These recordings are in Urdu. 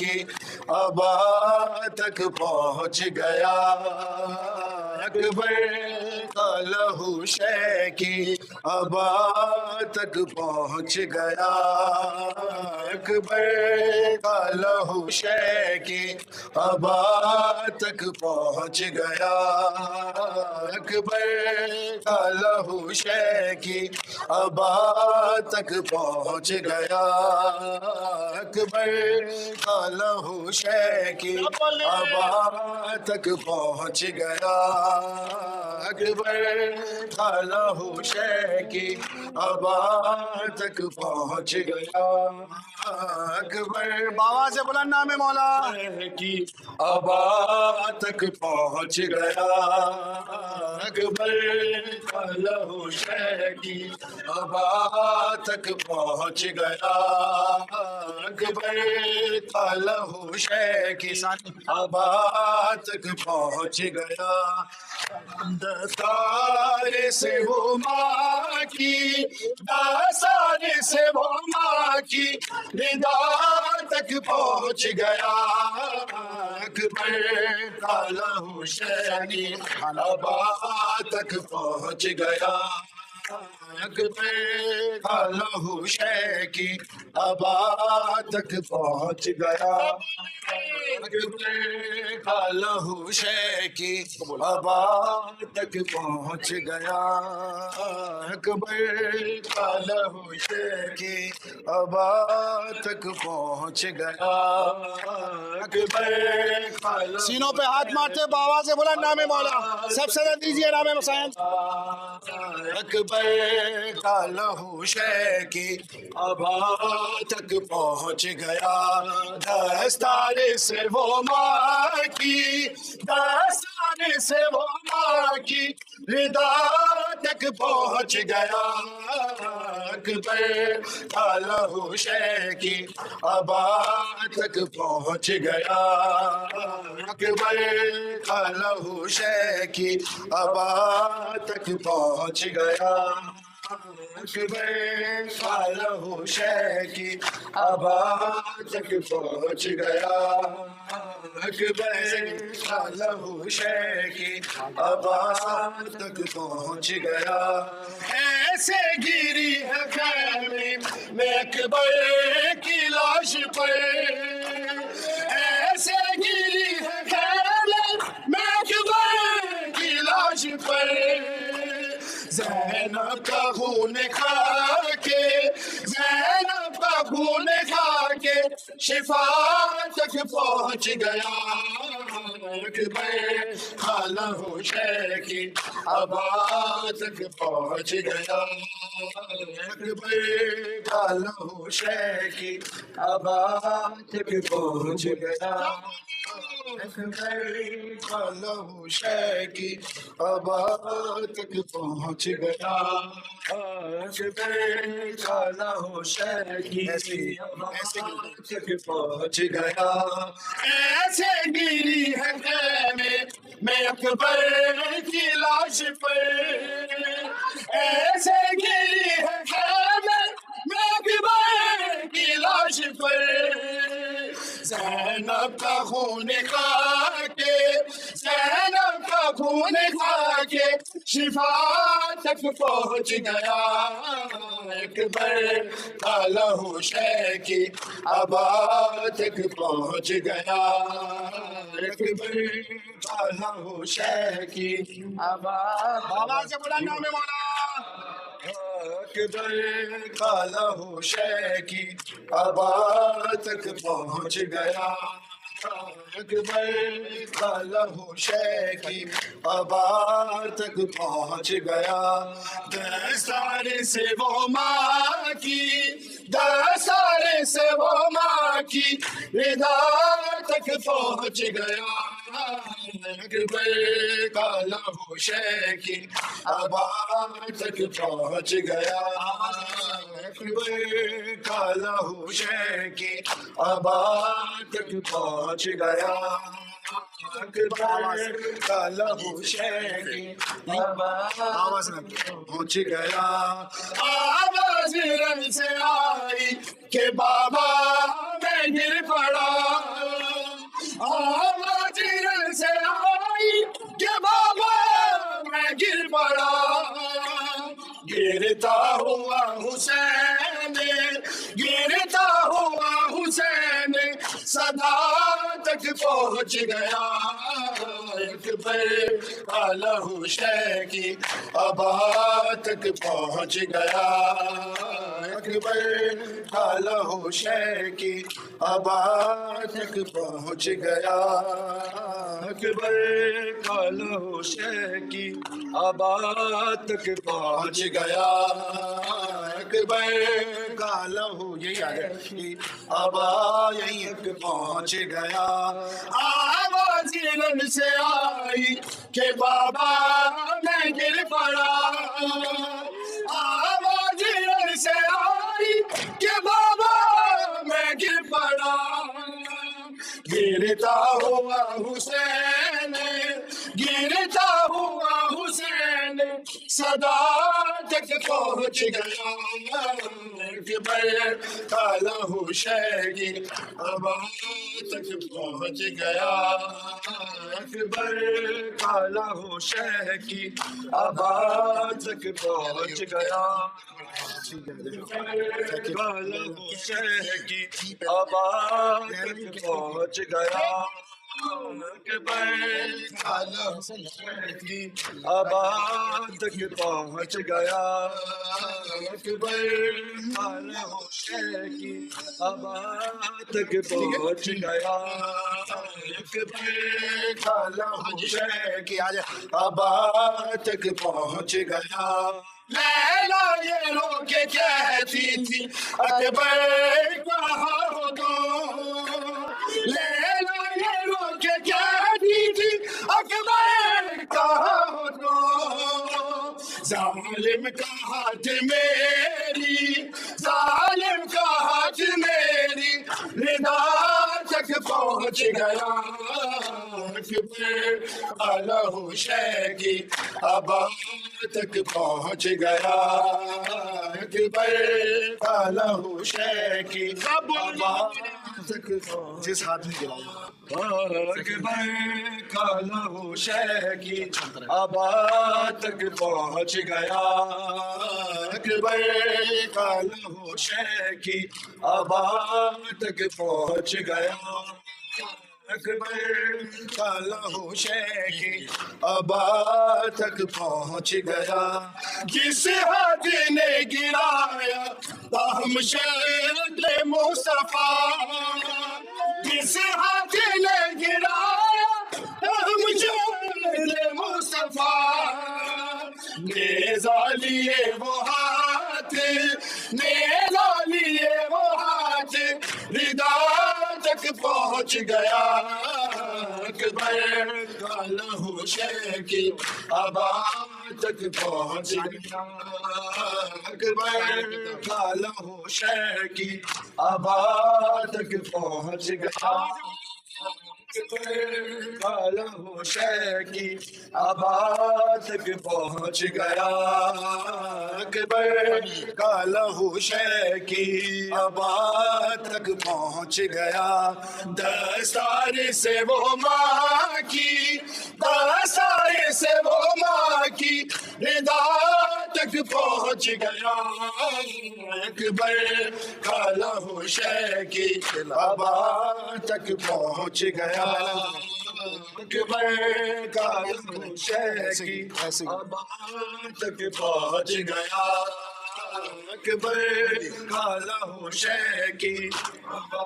کی ابا تک پہنچ گیا، اکبر کا لہو شے کی ابا تک پہنچ گیا، اکبر کا لہو شے کی ابا تک پہنچ گیا، اکبر کا لہو شے کی ابا تک پہنچ گیا، اکبر کا لہو شے کی ابا تک پہنچ گیا، اکبر کا لہو شے کی ابا تک پہنچ گیا، اکبر بابا سے بلند نام مولا کی ابا تک پہنچ گیا، اکبر کا لہو شے کی ابا تک پہنچ گیا، اکبر کا لہو شے کی ابا تک پہنچ گیا، دستار سے وہ ماں کی، دستار سے وہ ماں کی رضا تک پہنچ گیا، اکبر کا لہو شے کی ابا تک پہنچ گیا، اکبر کا لہو شے کی ابا تک پہنچ گیا، اکبر کا لہو شے کی ابا تک پہنچ گیا، اکبر کا لہو شے کی ابا تک پہنچ گیا، اکبر کا لہو سینوں پہ ہاتھ مارتے بابا سے بلند نام مولا سب سے دیجیے نام حسین، اکبر کا لہو شے کی ابا تک پہنچ گیا، دستار سے وہ ماں کی، دستار سے وہ ماں کی رضا تک پہنچ گیا، اکبر کا لہو شے کی ابا تک پہنچ گیا، اکبر کا لہو شے کی ابا تک پہنچ گیا، اکبر کا لہو شے کی ابا تک پہنچ گیا، اکبر کا لہو شے کی ابا تک پہنچ گیا، ایسے گری ہے خیمے میں اکبر کی لاش پر، ایسے گری ہے خیمے میں اکبر کی لاش پر، زینب کا خون کھا کے، زینب کا خون کھا کے شفا تک پہنچ گیا، اکبر کا لہو شے کی ابا تک پہنچ گیا، اکبر کا لہو شے کی ابا تک پہنچ گیا، اکبر کا لہو شے کی ابا تک پہنچ گیا، اکبر کا لہو شے کی ابا تک پہنچ گیا، ایسے گری ہے خیمے میں اکبر کی لاش پر، ایسے گری ہے خیمے میں اکبر کی لاش پر، زینب کا خون کھا کے، زینب کا خون کھا کے شفا تک پہنچ گیا، اکبر کا لہو شے کی ابا تک پہنچ گیا، اکبر کا لہو شے کی ابا بابا سے بلند نام مولا اکبر کا لہو شے کی ابا تک پہنچ گیا، اکبر کا لہو شے کی ابا تک پہنچ گیا، دستار سے وہ ماں کی، دستار سے وہ ماں کی رضا تک پہنچ گیا، اکبر کا لہو شے کی ابا تک پہنچ گیا، اکبر کا لہو شے کی ابا تک پہنچ گیا، اکبر کا لہو شے کی ابا پہنچ گیا، آواز رن سے آئی کہ بابا میں گر پڑا، صدا تک پہنچ گیا، اکبر کا لہو شے کی آبا تک پہنچ گیا، اکبر کا لہو شے کی آبا تک پہنچ گیا، اکبر کا لہو شے کی آبا تک پہنچ گیا، اکبر کا لہو یہی آ گیا آبا یہیں تک پہنچ گیا، آواز رن سے آئی کہ بابا میں گر پڑا، آواز رن سے آئی کہ بابا میں گر پڑا، گرتا ہوا حسین، گرتا ہوا حسین صدا تک پہنچ گیا، اکبر کا لہو شے کی آبا تک پہنچ گیا، اکبر کا لہو شے کی آبا تک پہنچ گیا، کا لہو شے کی آبا تک پہنچ گیا، اکبر کا لہو شے کی آبا تک پہنچ گیا، اکبر کا لہو شے کی آبا تک پہنچ گیا، اکبر کا لہو شے کی آبا تک پہنچ گیا، لیلا یہ رو کے کہتی تھی اکبر کہاں ہو تم، لیلا یہ رو کے کہتی تھی اکبر کہاں ہو تم، ظالم کا ہاتھ میری، ظالم کا ہاتھ میری ردا تک پہنچ گیا، اکبر کا لہو شے کی آبا تک پہنچ گیا، اکبر کا لہو شے کی آبا تک جس ہاتھ میں گرایا، اکبر کا لہو شے کی آبا تک پہنچ گیا، اکبر کا لہو شے کی آبا تک پہنچ گیا، اکبر کا لہو شے کی آبا تک پہنچ گیا، جس ہاتھ نے گرایا تاہم شکل مصطفیٰ، جس ہاتھ نے گرایا تاہم شکل مصطفیٰ، نیزہ لیے وہ ہاتھ، نیزہ لیے وہ ہاتھ ردا تک پہنچ گیا، اکبر کا لہو شے کی آبا تک پہنچ گیا، اکبر کا لہو شے کی آبا تک پہنچ گیا، اکبر کا لہو شے کی آبا تک پہنچ گیا، اکبر کا لہو شے کی آبا تک پہنچ گیا، دستار سے وہ ماں کی، دستار سے وہ ماں کی ردا تک پہنچ گیا، اکبر کا لہو شے کی آبا تک پہنچ گیا، اکبر کا لہو شے کی آبا تک پہنچ گیا، اکبر کا لہو شے کی آبا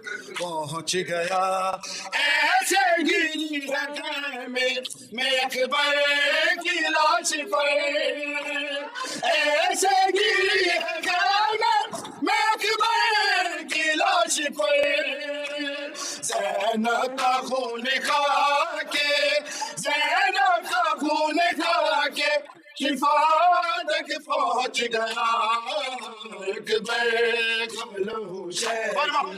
تک پہنچ گیا، ایسے گری ہے میں اکبر کی لاش پر، ایسے گری ہے میں اکبر کی لاش پر، زینب کا خون کھا کے، زینب کا خون کھا کے شفا تک پہنچ گیا، اکبر کا لہو شے کی